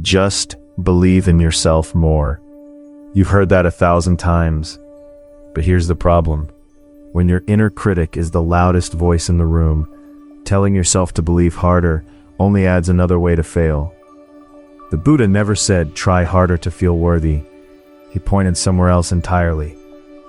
Just believe in yourself more. You've heard that 1,000 times. But here's the problem. When your inner critic is the loudest voice in the room, telling yourself to believe harder only adds another way to fail. The Buddha never said, try harder to feel worthy. He pointed somewhere else entirely.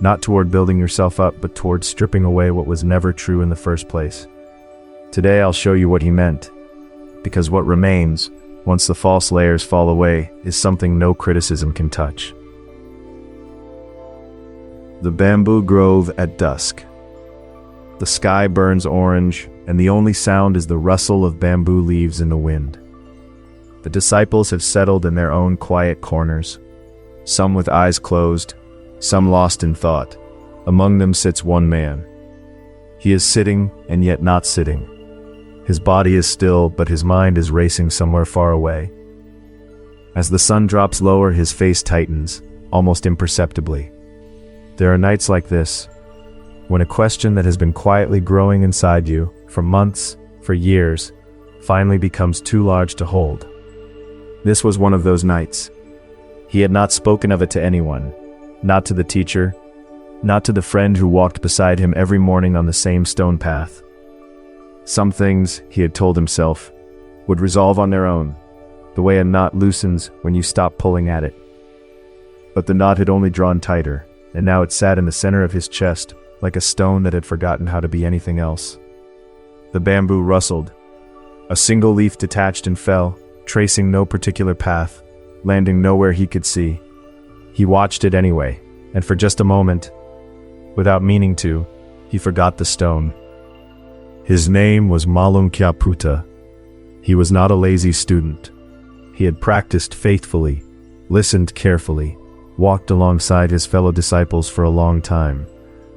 Not toward building yourself up, but toward stripping away what was never true in the first place. Today I'll show you what he meant. Because what remains, once the false layers fall away, is something no criticism can touch. The bamboo grove at dusk. The sky burns orange, and the only sound is the rustle of bamboo leaves in the wind. The disciples have settled in their own quiet corners, some with eyes closed, some lost in thought. Among them sits one man. He is sitting and yet not sitting. His body is still, but his mind is racing somewhere far away. As the sun drops lower, his face tightens, almost imperceptibly. There are nights like this, when a question that has been quietly growing inside you for months, for years, finally becomes too large to hold. This was one of those nights. He had not spoken of it to anyone, not to the teacher, not to the friend who walked beside him every morning on the same stone path. Some things, he had told himself, would resolve on their own, the way a knot loosens when you stop pulling at it. But the knot had only drawn tighter, and now it sat in the center of his chest, like a stone that had forgotten how to be anything else. The bamboo rustled. A single leaf detached and fell, tracing no particular path, landing nowhere he could see. He watched it anyway, and for just a moment, without meaning to, he forgot the stone. His name was Malunkyaputta. He was not a lazy student. He had practiced faithfully, listened carefully, walked alongside his fellow disciples for a long time.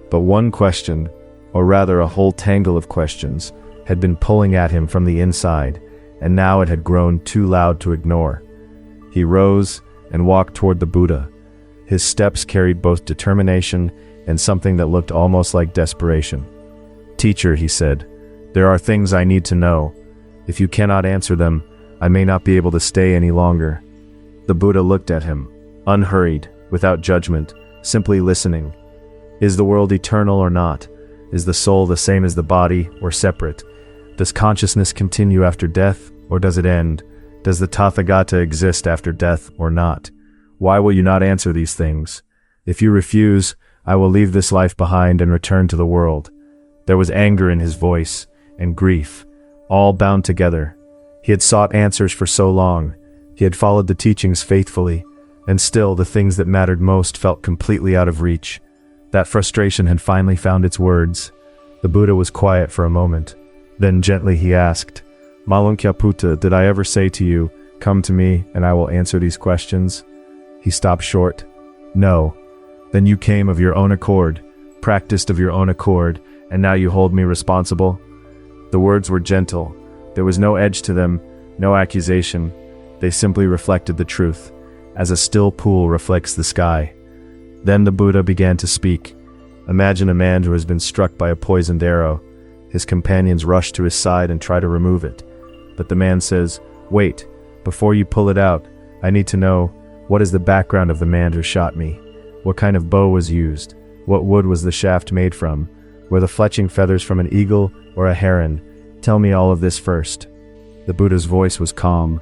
But one question, or rather a whole tangle of questions, had been pulling at him from the inside, and now it had grown too loud to ignore. He rose and walked toward the Buddha. His steps carried both determination and something that looked almost like desperation. "Teacher," he said, "there are things I need to know. If you cannot answer them, I may not be able to stay any longer." The Buddha looked at him, unhurried, without judgment, simply listening. Is the world eternal or not? Is the soul the same as the body, or separate? Does consciousness continue after death, or does it end? Does the Tathagata exist after death, or not? Why will you not answer these things? If you refuse, I will leave this life behind and return to the world. There was anger in his voice, and grief, all bound together. He had sought answers for so long. He had followed the teachings faithfully, and still the things that mattered most felt completely out of reach. That frustration had finally found its words. The Buddha was quiet for a moment. Then gently he asked, "Malunkyaputta, did I ever say to you, 'Come to me and I will answer these questions'?" He stopped short. "No." "Then you came of your own accord, practiced of your own accord, and now you hold me responsible?" The words were gentle. There was no edge to them, no accusation. They simply reflected the truth, as a still pool reflects the sky. Then the Buddha began to speak. Imagine a man who has been struck by a poisoned arrow. His companions rush to his side and try to remove it. But the man says, "Wait, before you pull it out, I need to know, what is the background of the man who shot me? What kind of bow was used? What wood was the shaft made from? Were the fletching feathers from an eagle or a heron? Tell me all of this first." The Buddha's voice was calm,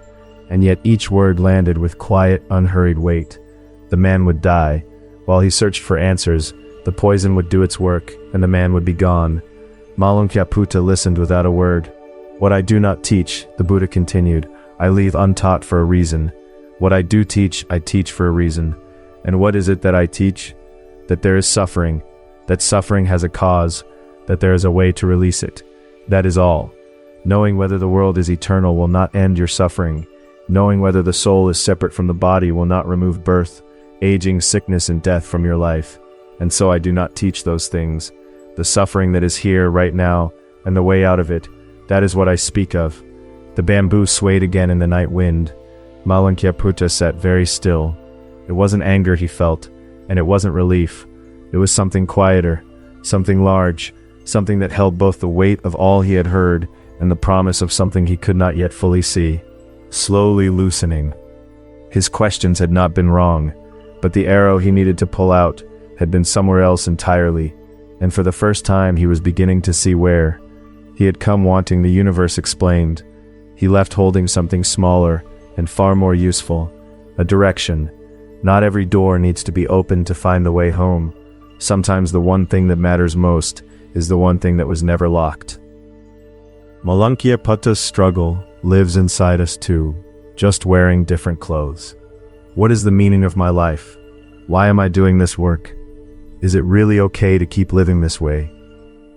and yet each word landed with quiet, unhurried weight. The man would die. While he searched for answers, the poison would do its work, and the man would be gone. Malunkyaputta listened without a word. "What I do not teach," the Buddha continued, "I leave untaught for a reason. What I do teach, I teach for a reason. And what is it that I teach? That there is suffering, that suffering has a cause, that there is a way to release it. That is all. Knowing whether the world is eternal will not end your suffering. Knowing whether the soul is separate from the body will not remove birth, aging, sickness, and death from your life. And so I do not teach those things. The suffering that is here right now, and the way out of it, that is what I speak of." The bamboo swayed again in the night wind. Malunkyaputta sat very still. It wasn't anger he felt, and it wasn't relief. It was something quieter, something large, something that held both the weight of all he had heard and the promise of something he could not yet fully see. Slowly loosening, His questions had not been wrong, but the arrow he needed to pull out had been somewhere else entirely, and for the first time he was beginning to see where. He had come wanting the universe explained. He left holding something smaller and far more useful, a direction. Not every door needs to be opened to find the way home. Sometimes the one thing that matters most is the one thing that was never locked. Malankya-Puta's struggle lives inside us too, just wearing different clothes. What is the meaning of my life? Why am I doing this work? Is it really okay to keep living this way?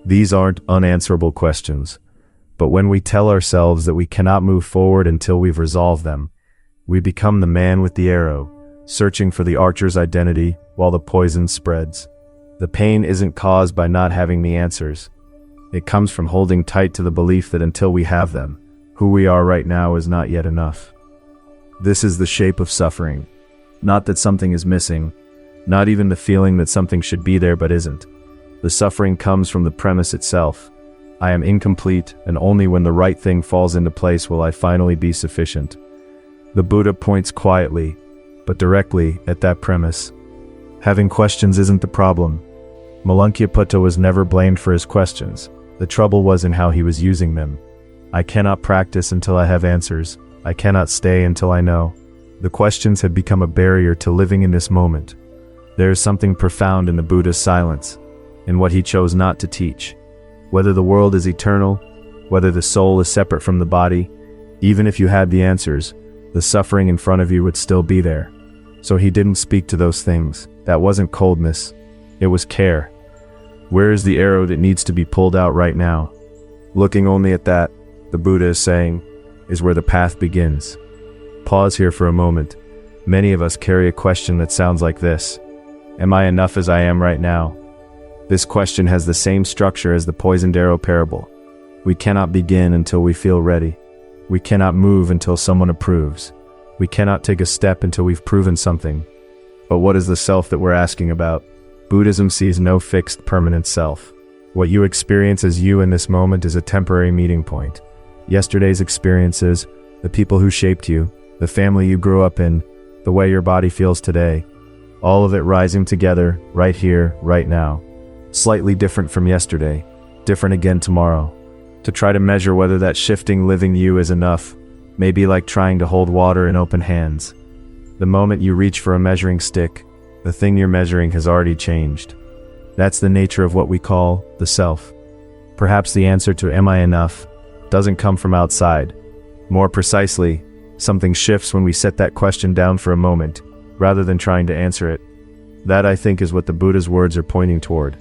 These aren't unanswerable questions, but when we tell ourselves that we cannot move forward until we've resolved them, we become the man with the arrow, searching for the archer's identity while the poison spreads. The pain isn't caused by not having the answers. It comes from holding tight to the belief that until we have them, who we are right now is not yet enough. This is the shape of suffering. Not that something is missing, not even the feeling that something should be there but isn't. The suffering comes from the premise itself. I am incomplete, and only when the right thing falls into place will I finally be sufficient. The Buddha points quietly, but directly, at that premise. Having questions isn't the problem. Malankya-Putta was never blamed for his questions. The trouble was in how he was using them. I cannot practice until I have answers. I cannot stay until I know. The questions had become a barrier to living in this moment. There is something profound in the Buddha's silence, in what he chose not to teach. Whether the world is eternal, whether the soul is separate from the body, even if you had the answers, the suffering in front of you would still be there. So he didn't speak to those things. That wasn't coldness. It was care. Where is the arrow that needs to be pulled out right now? Looking only at that, the Buddha is saying, is where the path begins. Pause here for a moment. Many of us carry a question that sounds like this. Am I enough as I am right now? This question has the same structure as the poisoned arrow parable. We cannot begin until we feel ready. We cannot move until someone approves. We cannot take a step until we've proven something. But what is the self that we're asking about? Buddhism sees no fixed, permanent self. What you experience as you in this moment is a temporary meeting point. Yesterday's experiences, the people who shaped you, the family you grew up in, the way your body feels today, all of it rising together, right here, right now. Slightly different from yesterday, different again tomorrow. To try to measure whether that shifting living you is enough may be like trying to hold water in open hands. The moment you reach for a measuring stick, the thing you're measuring has already changed. That's the nature of what we call the self. Perhaps the answer to "Am I enough?" doesn't come from outside. More precisely, something shifts when we set that question down for a moment, rather than trying to answer it. That, I think, is what the Buddha's words are pointing toward.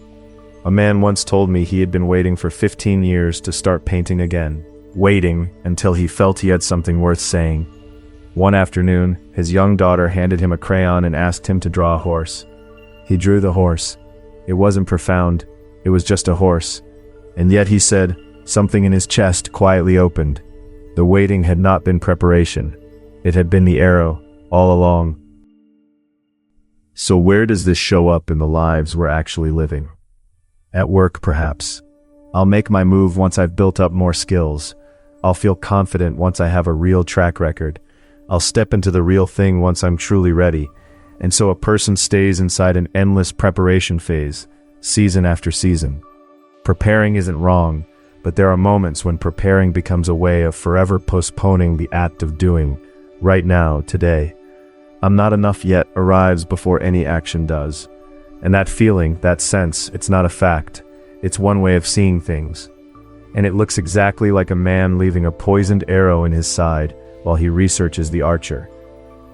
A man once told me he had been waiting for 15 years to start painting again, waiting until he felt he had something worth saying. One afternoon, his young daughter handed him a crayon and asked him to draw a horse. He drew the horse. It wasn't profound, it was just a horse. And yet, he said, something in his chest quietly opened. The waiting had not been preparation. It had been the arrow, all along. So where does this show up in the lives we're actually living? At work, perhaps. I'll make my move once I've built up more skills. I'll feel confident once I have a real track record. I'll step into the real thing once I'm truly ready. And so a person stays inside an endless preparation phase, season after season. Preparing isn't wrong, but there are moments when preparing becomes a way of forever postponing the act of doing, right now, today. I'm not enough yet arrives before any action does. And that feeling, that sense, it's not a fact. It's one way of seeing things. And it looks exactly like a man leaving a poisoned arrow in his side while he researches the archer.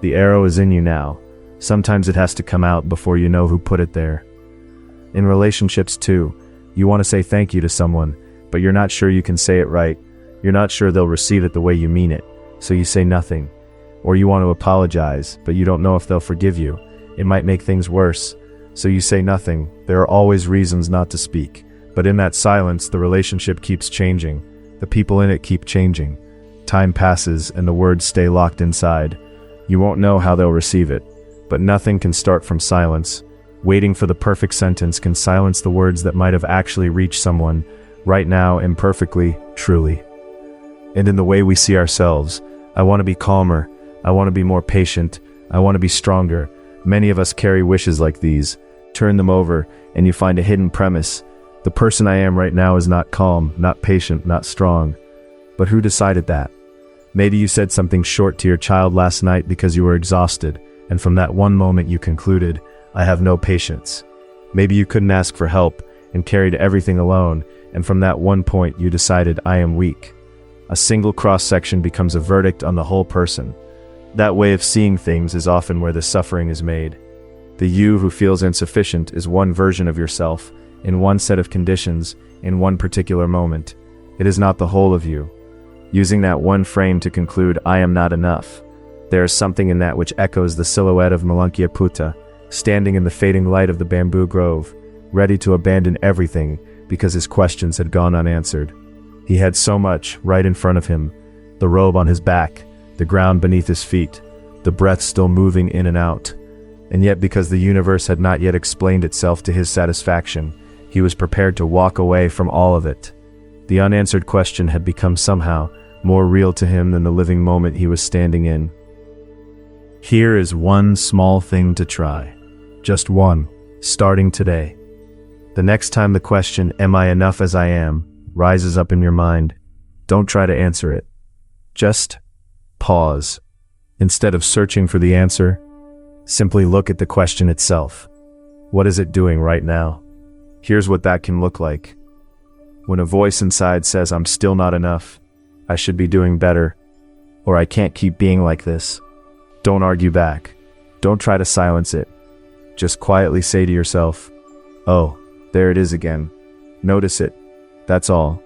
The arrow is in you now. Sometimes it has to come out before you know who put it there. In relationships too, you want to say thank you to someone, but you're not sure you can say it right. You're not sure they'll receive it the way you mean it, so you say nothing. Or you want to apologize, but you don't know if they'll forgive you. It might make things worse. So you say nothing. There are always reasons not to speak. But in that silence, the relationship keeps changing. The people in it keep changing. Time passes and the words stay locked inside. You won't know how they'll receive it. But nothing can start from silence. Waiting for the perfect sentence can silence the words that might have actually reached someone, right now, imperfectly, truly. And in the way we see ourselves, I want to be calmer. I want to be more patient. I want to be stronger. Many of us carry wishes like these. Turn them over, and you find a hidden premise. The person I am right now is not calm, not patient, not strong. But who decided that? Maybe you said something short to your child last night because you were exhausted, and from that one moment you concluded, I have no patience. Maybe you couldn't ask for help and carried everything alone, and from that one point you decided, I am weak. A single cross-section becomes a verdict on the whole person. That way of seeing things is often where the suffering is made. The you who feels insufficient is one version of yourself, in one set of conditions, in one particular moment. It is not the whole of you. Using that one frame to conclude, I am not enough. There is something in that which echoes the silhouette of Malankya-Putta, standing in the fading light of the bamboo grove, ready to abandon everything because his questions had gone unanswered. He had so much right in front of him, the robe on his back, the ground beneath his feet, the breath still moving in and out. And yet because the universe had not yet explained itself to his satisfaction, he was prepared to walk away from all of it. The unanswered question had become somehow more real to him than the living moment he was standing in. Here is one small thing to try. Just one, starting today. The next time the question, am I enough as I am, rises up in your mind, don't try to answer it. Just pause. Instead of searching for the answer, simply look at the question itself. What is it doing right now? Here's what that can look like. When a voice inside says, I'm still not enough, I should be doing better, or I can't keep being like this, don't argue back. Don't try to silence it. Just quietly say to yourself, oh, there it is again. Notice it. That's all.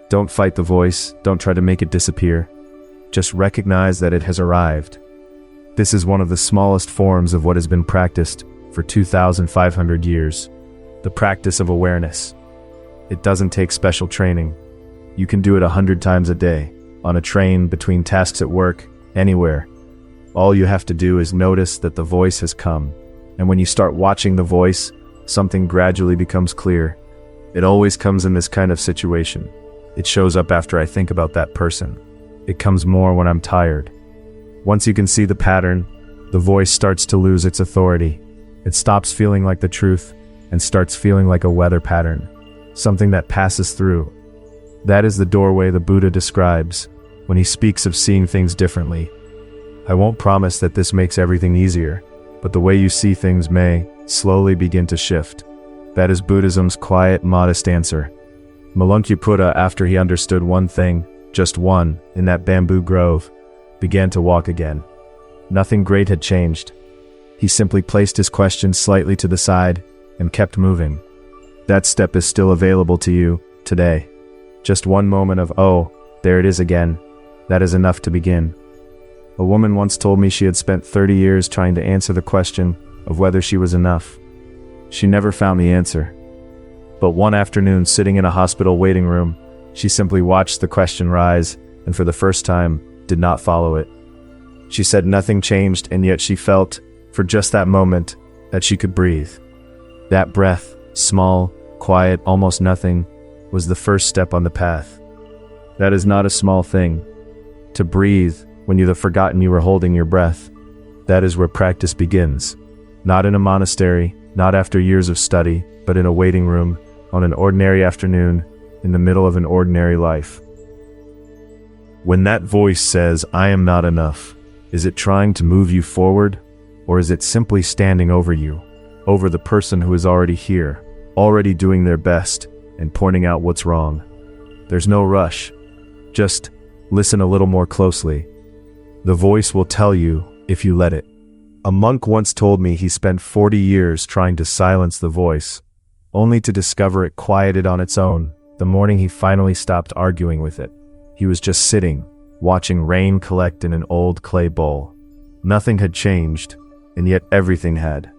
Don't fight the voice. Don't try to make it disappear. Just recognize that it has arrived. This is one of the smallest forms of what has been practiced for 2,500 years. The practice of awareness. It doesn't take special training. You can do it 100 times a day, on a train, between tasks at work, anywhere. All you have to do is notice that the voice has come. And when you start watching the voice, something gradually becomes clear. It always comes in this kind of situation. It shows up after I think about that person. It comes more when I'm tired. Once you can see the pattern, the voice starts to lose its authority. It stops feeling like the truth and starts feeling like a weather pattern, something that passes through. That is the doorway the Buddha describes when he speaks of seeing things differently. I won't promise that this makes everything easier, but the way you see things may slowly begin to shift. That is Buddhism's quiet, modest answer. Malankya-Putta, after he understood one thing, just one, in that bamboo grove, began to walk again. Nothing great had changed. He simply placed his question slightly to the side and kept moving. That step is still available to you today. Just one moment of, oh, there it is again. That is enough to begin. A woman once told me she had spent 30 years trying to answer the question of whether she was enough. She never found the answer. But one afternoon, sitting in a hospital waiting room, she simply watched the question rise, and for the first time, did not follow it. She said nothing changed, and yet she felt, for just that moment, that she could breathe. That breath, small, quiet, almost nothing, was the first step on the path. That is not a small thing. To breathe when you have forgotten you were holding your breath, that is where practice begins. Not in a monastery, not after years of study, but in a waiting room, on an ordinary afternoon, in the middle of an ordinary life. When that voice says, I am not enough, is it trying to move you forward, or is it simply standing over you, over the person who is already here, already doing their best, and pointing out what's wrong? There's no rush. Just listen a little more closely. The voice will tell you if you let it. A monk once told me he spent 40 years trying to silence the voice, only to discover it quieted on its own the morning he finally stopped arguing with it. He was just sitting, watching rain collect in an old clay bowl. Nothing had changed, and yet everything had.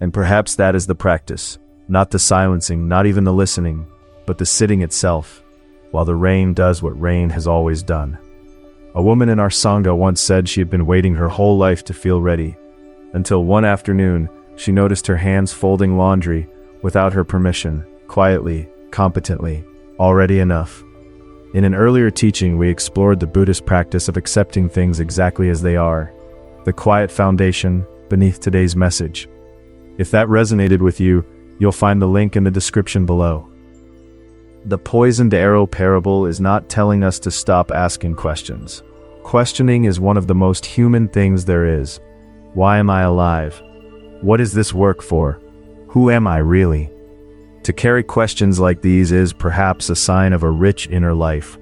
And perhaps that is the practice, not the silencing, not even the listening, but the sitting itself, while the rain does what rain has always done. A woman in our Sangha once said she had been waiting her whole life to feel ready, until one afternoon she noticed her hands folding laundry without her permission, quietly, competently, already enough. In an earlier teaching, we explored the Buddhist practice of accepting things exactly as they are. the quiet foundation beneath today's message. If that resonated with you, you'll find the link in the description below. The poisoned arrow parable is not telling us to stop asking questions. Questioning is one of the most human things there is. Why am I alive? What is this work for? Who am I really? To carry questions like these is perhaps a sign of a rich inner life.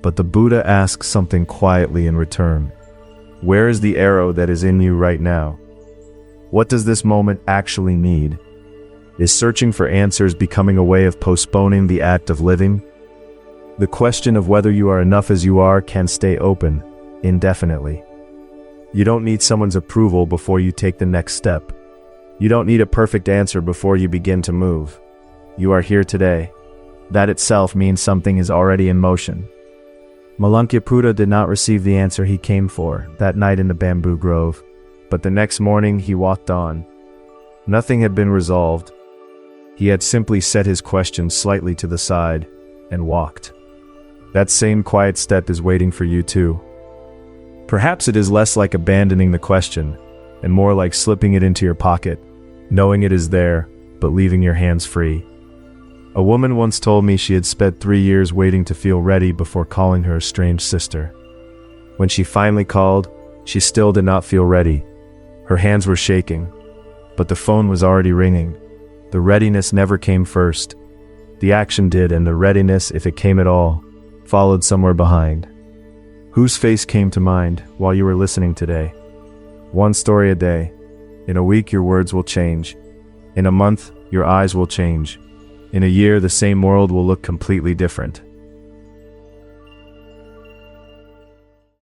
But the Buddha asks something quietly in return. Where is the arrow that is in you right now? What does this moment actually need? Is searching for answers becoming a way of postponing the act of living? The question of whether you are enough as you are can stay open indefinitely. You don't need someone's approval before you take the next step. You don't need a perfect answer before you begin to move. You are here today. That itself means something is already in motion. Malankya did not receive the answer he came for that night in the bamboo grove, but the next morning he walked on. Nothing had been resolved. He had simply set his question slightly to the side and walked. That same quiet step is waiting for you too. Perhaps it is less like abandoning the question and more like slipping it into your pocket, knowing it is there, but leaving your hands free. A woman once told me she had spent 3 years waiting to feel ready before calling her estranged sister. When she finally called, she still did not feel ready. Her hands were shaking, but the phone was already ringing. The readiness never came first. The action did, and the readiness, if it came at all, followed somewhere behind. Whose face came to mind while you were listening today? One story a day. In a week, your words will change. In a month, your eyes will change. In a year, the same world will look completely different.